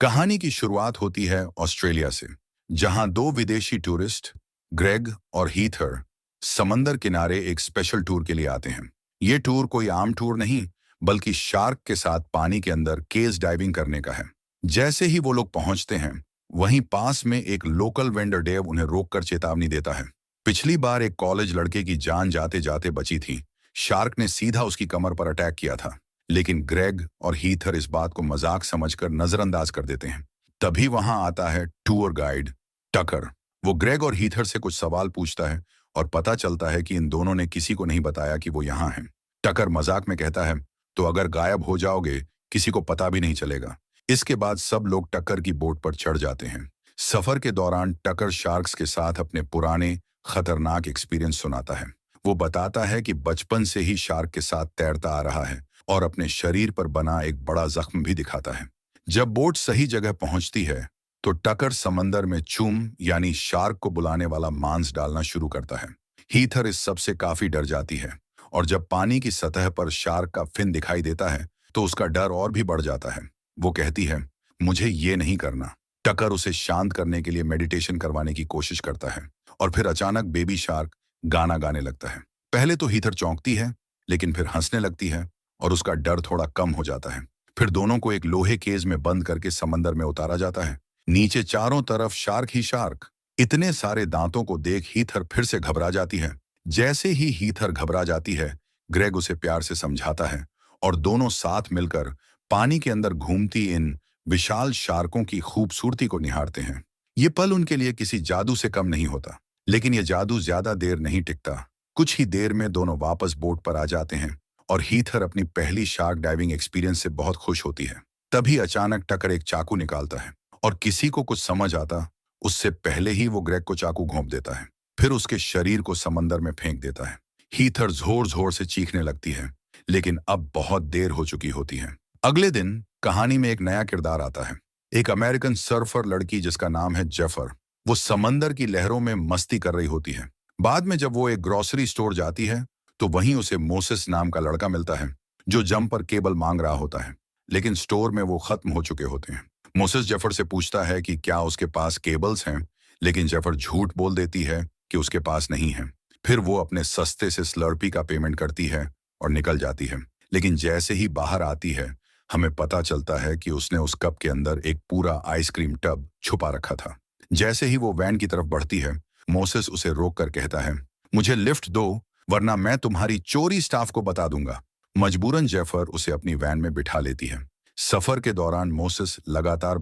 कहानी की शुरुआत होती है ऑस्ट्रेलिया से, जहां दो विदेशी टूरिस्ट ग्रेग और हीथर समंदर किनारे एक स्पेशल टूर के लिए आते हैं। ये टूर कोई आम टूर नहीं, बल्कि शार्क के साथ पानी के अंदर केज डाइविंग करने का है। जैसे ही वो लोग पहुंचते हैं, वहीं पास में एक लोकल वेंडर डेव उन्हें रोककर चेतावनी देता है। पिछली बार एक कॉलेज लड़के की जान जाते जाते बची थी। शार्क ने सीधा उसकी कमर पर अटैक किया था, लेकिन ग्रेग और हीथर इस बात को मजाक समझकर नजरअंदाज कर देते हैं। तभी वहां आता है टूर गाइड टकर। वो ग्रेग और हीथर से कुछ सवाल पूछता है और पता चलता है कि इन दोनों ने किसी को नहीं बताया कि वो यहाँ हैं। टकर मजाक में कहता है, तो अगर गायब हो जाओगे किसी को पता भी नहीं चलेगा। इसके बाद सब लोग टक्कर की बोट पर चढ़ जाते हैं। सफर के दौरान टकर शार्क्स के साथ अपने पुराने खतरनाक एक्सपीरियंस सुनाता है। वो बताता है कि बचपन से ही शार्क के साथ तैरता आ रहा है और अपने शरीर पर बना एक बड़ा जख्म भी दिखाता है। जब बोट सही जगह पहुंचती है, तो टकर समंदर में चूम यानी शार्क को बुलाने वाला मांस डालना शुरू करता है। हीथर इस सब से काफी डर जाती है, और जब पानी की सतह पर शार्क का फिन दिखाई देता है, तो उसका डर और भी बढ़ जाता है। वो कहती है, मुझे ये नहीं करना। टकर उसे शांत करने के लिए मेडिटेशन करवाने की कोशिश करता है, और फिर अचानक बेबी शार्क गाना गाने लगता है। पहले तो हीथर चौंकती है, लेकिन फिर हंसने लगती है और उसका डर थोड़ा कम हो जाता है। फिर दोनों को एक लोहे केज में बंद करके समंदर में उतारा जाता है। नीचे चारों तरफ शार्क ही शार्क। इतने सारे दांतों को देख हीथर फिर से घबरा जाती है। जैसे ही हीथर घबरा जाती है, ग्रेग उसे प्यार से समझाता है, और दोनों साथ मिलकर पानी के अंदर घूमती इन विशाल शार्कों की खूबसूरती को निहारते हैं। ये पल उनके लिए किसी जादू से कम नहीं होता, लेकिन यह जादू ज्यादा देर नहीं टिकता। कुछ ही देर में दोनों वापस बोट पर आ जाते हैं, और हीथर अपनी पहली शार्क डाइविंग एक्सपीरियंस से बहुत खुश होती है। तभी अचानक टकर एक चाकू निकालता है, और किसी को कुछ समझ आता उससे पहले ही वो ग्रेग को चाकू घोंप देता है। फिर उसके शरीर को समंदर में फेंक देता है। हीथर जोर जोर से चीखने लगती है, लेकिन अब बहुत देर हो चुकी होती है। अगले दिन कहानी में एक नया किरदार आता है, एक अमेरिकन सर्फर लड़की जिसका नाम है जेफर। वो समंदर की लहरों में मस्ती कर रही होती है। बाद में जब वो एक ग्रोसरी स्टोर जाती है, तो वहीं उसे मोसेस नाम का लड़का मिलता है, जो जंप पर केबल मांग रहा होता है, लेकिन स्टोर में वो खत्म हो चुके होते हैं। मोसेस जेफर से पूछता है कि क्या उसके पास केबल्स हैं, लेकिन जेफर झूठ बोल देती है कि उसके पास नहीं है। फिर वो अपने सस्ते से स्लर्पी का पेमेंट करती है और निकल जाती है। लेकिन जैसे ही बाहर आती है, हमें पता चलता है कि उसने उस कप के अंदर एक पूरा आइसक्रीम टब छुपा रखा था। जैसे ही वो वैन की तरफ बढ़ती है, मोसेस उसे रोक कर कहता है, मुझे लिफ्ट दो, वरना मैं तुम्हारी चोरी स्टाफ को बता दूंगा। मजबूरन जेफर उसे अपनी वैन में बिठा लेती है। सफर के दौरान मोसेस लगातार